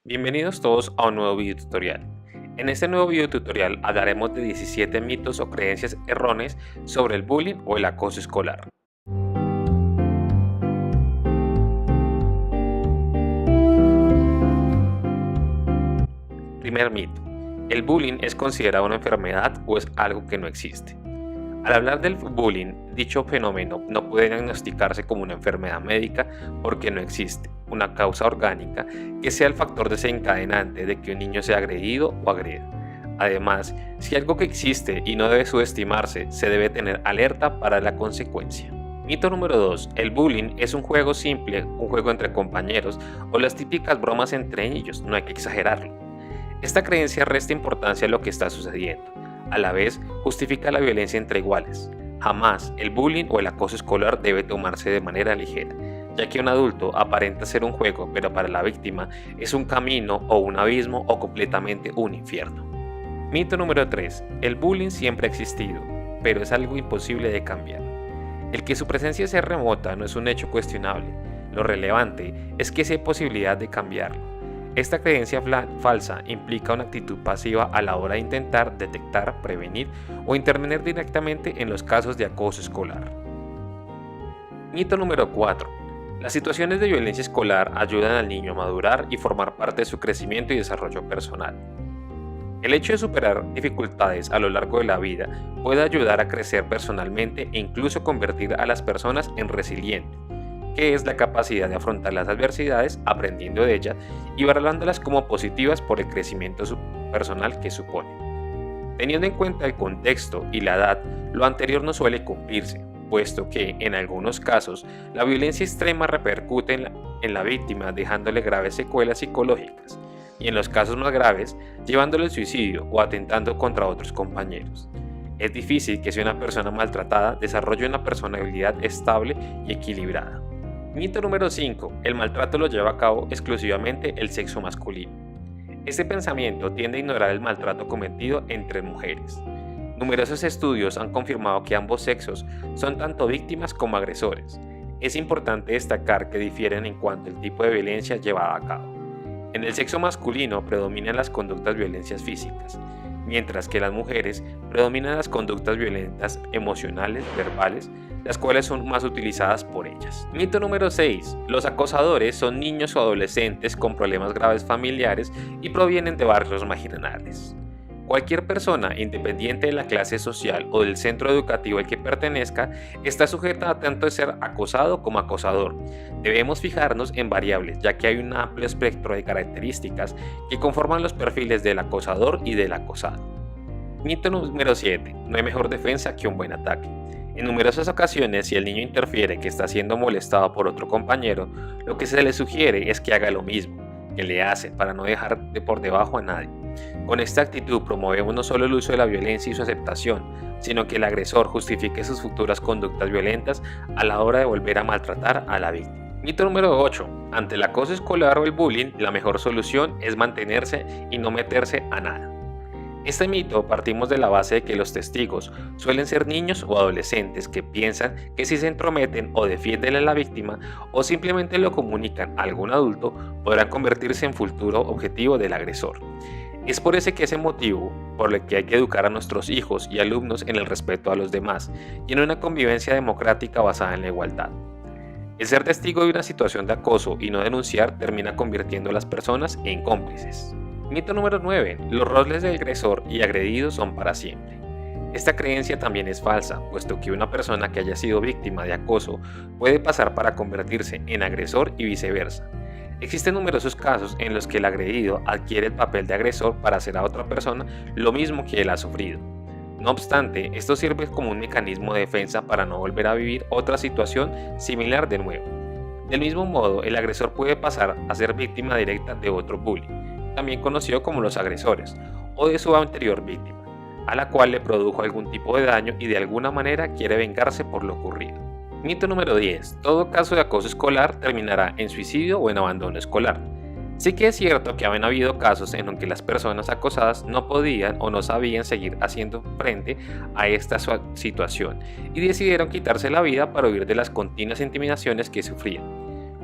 Bienvenidos todos a un nuevo video tutorial. En este nuevo video tutorial hablaremos de 17 mitos o creencias erróneas sobre el bullying o el acoso escolar. Primer mito. ¿El bullying es considerado una enfermedad o es algo que no existe? Al hablar del bullying, dicho fenómeno no puede diagnosticarse como una enfermedad médica porque no existe una causa orgánica que sea el factor desencadenante de que un niño sea agredido o agreda. Además, si algo que existe y no debe subestimarse, se debe tener alerta para la consecuencia. Mito número 2. El bullying es un juego simple, un juego entre compañeros o las típicas bromas entre ellos, no hay que exagerarlo. Esta creencia resta importancia a lo que está sucediendo. A la vez, justifica la violencia entre iguales. Jamás el bullying o el acoso escolar debe tomarse de manera ligera, ya que un adulto aparenta ser un juego, pero para la víctima es un camino o un abismo o completamente un infierno. Mito número 3. El bullying siempre ha existido, pero es algo imposible de cambiar. El que su presencia sea remota no es un hecho cuestionable. Lo relevante es que sí hay posibilidad de cambiarlo. Esta creencia falsa implica una actitud pasiva a la hora de intentar detectar, prevenir o intervenir directamente en los casos de acoso escolar. Mito número 4. Las situaciones de violencia escolar ayudan al niño a madurar y formar parte de su crecimiento y desarrollo personal. El hecho de superar dificultades a lo largo de la vida puede ayudar a crecer personalmente e incluso convertir a las personas en resilientes, que es la capacidad de afrontar las adversidades aprendiendo de ellas y valorándolas como positivas por el crecimiento personal que suponen. Teniendo en cuenta el contexto y la edad, lo anterior no suele cumplirse, puesto que, en algunos casos, la violencia extrema repercute en la víctima dejándole graves secuelas psicológicas, y en los casos más graves, llevándole al suicidio o atentando contra otros compañeros. Es difícil que si una persona maltratada desarrolle una personalidad estable y equilibrada. Mito número 5. El maltrato lo lleva a cabo exclusivamente el sexo masculino. Este pensamiento tiende a ignorar el maltrato cometido entre mujeres. Numerosos estudios han confirmado que ambos sexos son tanto víctimas como agresores. Es importante destacar que difieren en cuanto al tipo de violencia llevada a cabo. En el sexo masculino predominan las conductas violencias físicas, mientras que en las mujeres predominan las conductas violentas emocionales, verbales, las cuales son más utilizadas por ellas. Mito número 6. Los acosadores son niños o adolescentes con problemas graves familiares y provienen de barrios marginales. Cualquier persona, independiente de la clase social o del centro educativo al que pertenezca, está sujeta a tanto de ser acosado como acosador. Debemos fijarnos en variables, ya que hay un amplio espectro de características que conforman los perfiles del acosador y del acosado. Mito número 7. No hay mejor defensa que un buen ataque. En numerosas ocasiones, si el niño interfiere que está siendo molestado por otro compañero, lo que se le sugiere es que haga lo mismo que le hacen para no dejar por debajo a nadie. Con esta actitud promovemos no solo el uso de la violencia y su aceptación, sino que el agresor justifique sus futuras conductas violentas a la hora de volver a maltratar a la víctima. Mito número 8. Ante el acoso escolar o el bullying, la mejor solución es mantenerse y no meterse a nada. Este mito partimos de la base de que los testigos suelen ser niños o adolescentes que piensan que si se entrometen o defienden a la víctima o simplemente lo comunican a algún adulto, podrán convertirse en futuro objetivo del agresor. Es por ese motivo por el que hay que educar a nuestros hijos y alumnos en el respeto a los demás y en una convivencia democrática basada en la igualdad. El ser testigo de una situación de acoso y no denunciar termina convirtiendo a las personas en cómplices. Mito número 9. Los roles de agresor y agredido son para siempre. Esta creencia también es falsa, puesto que una persona que haya sido víctima de acoso puede pasar para convertirse en agresor y viceversa. Existen numerosos casos en los que el agredido adquiere el papel de agresor para hacer a otra persona lo mismo que él ha sufrido. No obstante, esto sirve como un mecanismo de defensa para no volver a vivir otra situación similar de nuevo. Del mismo modo, el agresor puede pasar a ser víctima directa de otro bully, también conocido como los agresores, o de su anterior víctima, a la cual le produjo algún tipo de daño y de alguna manera quiere vengarse por lo ocurrido. Mito número 10. Todo caso de acoso escolar terminará en suicidio o en abandono escolar. Sí que es cierto que habían habido casos en los que las personas acosadas no podían o no sabían seguir haciendo frente a esta situación y decidieron quitarse la vida para huir de las continuas intimidaciones que sufrían.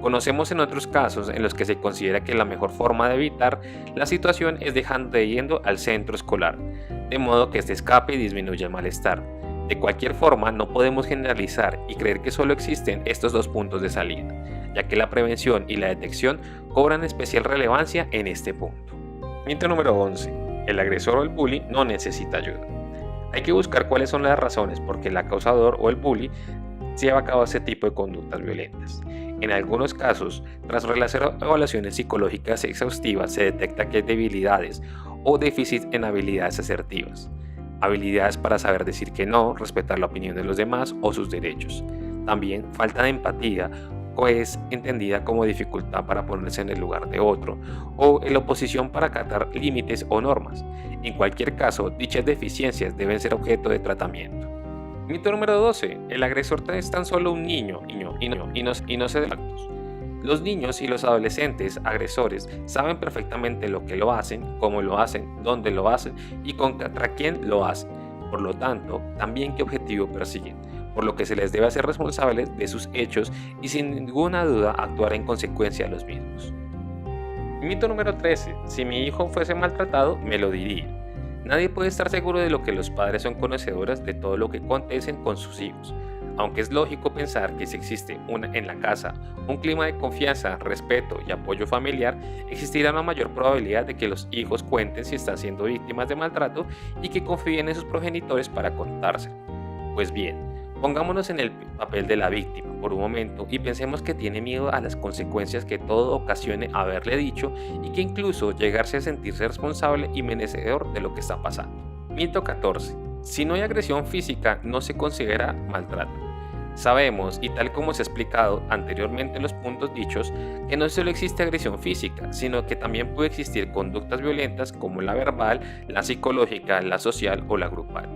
Conocemos en otros casos en los que se considera que la mejor forma de evitar la situación es dejando de yendo al centro escolar, de modo que este escape y disminuya el malestar. De cualquier forma, no podemos generalizar y creer que solo existen estos dos puntos de salida, ya que la prevención y la detección cobran especial relevancia en este punto. Mito número 11. El agresor o el bully no necesita ayuda. Hay que buscar cuáles son las razones por qué el acosador o el bully lleva a cabo ese tipo de conductas violentas. En algunos casos, tras realizar evaluaciones psicológicas exhaustivas, se detecta que hay debilidades o déficit en habilidades asertivas. Habilidades para saber decir que no, respetar la opinión de los demás o sus derechos. También falta de empatía, o es entendida como dificultad para ponerse en el lugar de otro, o en la oposición para acatar límites o normas. En cualquier caso, dichas deficiencias deben ser objeto de tratamiento. Mito número 12. El agresor es tan solo un niño y no se debe actos. Los niños y los adolescentes agresores saben perfectamente lo que lo hacen, cómo lo hacen, dónde lo hacen y contra quién lo hacen. Por lo tanto, también qué objetivo persiguen, por lo que se les debe hacer responsables de sus hechos y sin ninguna duda actuar en consecuencia de los mismos. Mito número 13. Si mi hijo fuese maltratado, me lo diría. Nadie puede estar seguro de lo que los padres son conocedores de todo lo que acontecen con sus hijos. Aunque es lógico pensar que si existe en la casa un clima de confianza, respeto y apoyo familiar, existirá una mayor probabilidad de que los hijos cuenten si están siendo víctimas de maltrato y que confíen en sus progenitores para contárselo. Pues bien, pongámonos en el papel de la víctima por un momento y pensemos que tiene miedo a las consecuencias que todo ocasione haberle dicho y que incluso llegarse a sentirse responsable y merecedor de lo que está pasando. Mito 14. Si no hay agresión física, no se considera maltrato. Sabemos, y tal como se ha explicado anteriormente en los puntos dichos, que no solo existe agresión física, sino que también puede existir conductas violentas como la verbal, la psicológica, la social o la grupal.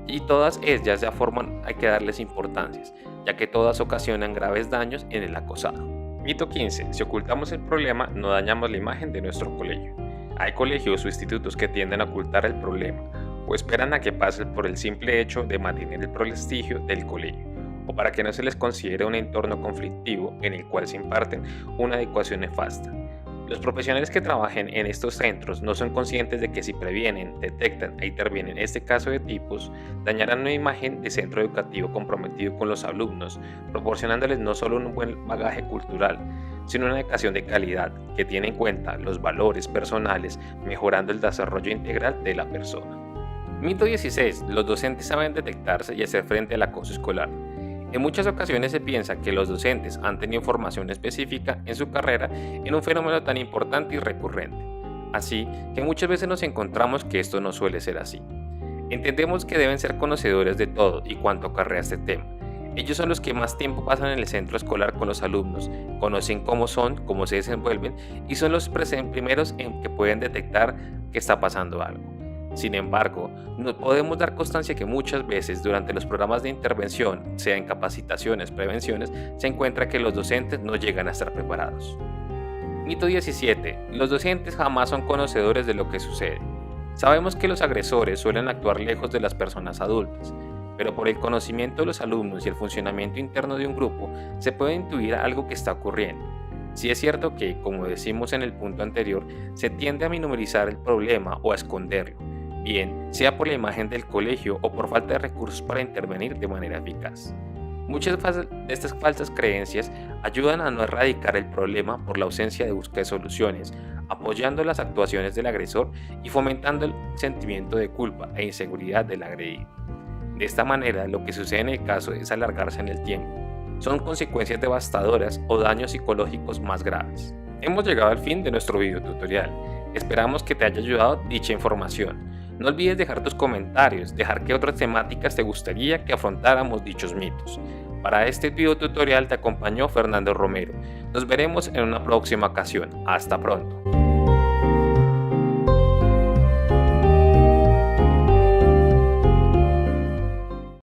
Y todas ellas ya forman, hay que darles importancias, ya que todas ocasionan graves daños en el acosado. Mito 15. Si ocultamos el problema, no dañamos la imagen de nuestro colegio. Hay colegios o institutos que tienden a ocultar el problema, o esperan a que pase por el simple hecho de mantener el prestigio del colegio, o para que no se les considere un entorno conflictivo en el cual se imparten una adecuación nefasta. Los profesionales que trabajen en estos centros no son conscientes de que si previenen, detectan e intervienen este caso de tipos, dañarán una imagen de centro educativo comprometido con los alumnos, proporcionándoles no solo un buen bagaje cultural, sino una educación de calidad que tiene en cuenta los valores personales, mejorando el desarrollo integral de la persona. Mito 16. Los docentes saben detectarse y hacer frente al acoso escolar. En muchas ocasiones se piensa que los docentes han tenido formación específica en su carrera en un fenómeno tan importante y recurrente. Así que muchas veces nos encontramos que esto no suele ser así. Entendemos que deben ser conocedores de todo y cuanto acarrea este tema. Ellos son los que más tiempo pasan en el centro escolar con los alumnos, conocen cómo son, cómo se desenvuelven y son los primeros en que pueden detectar que está pasando algo. Sin embargo, no podemos dar constancia que muchas veces durante los programas de intervención, sea en capacitaciones, prevenciones, se encuentra que los docentes no llegan a estar preparados. Mito 17. Los docentes jamás son conocedores de lo que sucede. Sabemos que los agresores suelen actuar lejos de las personas adultas, pero por el conocimiento de los alumnos y el funcionamiento interno de un grupo, se puede intuir algo que está ocurriendo. Sí es cierto que, como decimos en el punto anterior, se tiende a minorizar el problema o a esconderlo, bien sea por la imagen del colegio o por falta de recursos para intervenir de manera eficaz. Muchas de estas falsas creencias ayudan a no erradicar el problema por la ausencia de búsqueda de soluciones, apoyando las actuaciones del agresor y fomentando el sentimiento de culpa e inseguridad del agredido. De esta manera, lo que sucede en el caso es alargarse en el tiempo. Son consecuencias devastadoras o daños psicológicos más graves. Hemos llegado al fin de nuestro video tutorial. Esperamos que te haya ayudado dicha información. No olvides dejar tus comentarios, dejar qué otras temáticas te gustaría que afrontáramos dichos mitos. Para este video tutorial te acompañó Fernando Romero. Nos veremos en una próxima ocasión. Hasta pronto.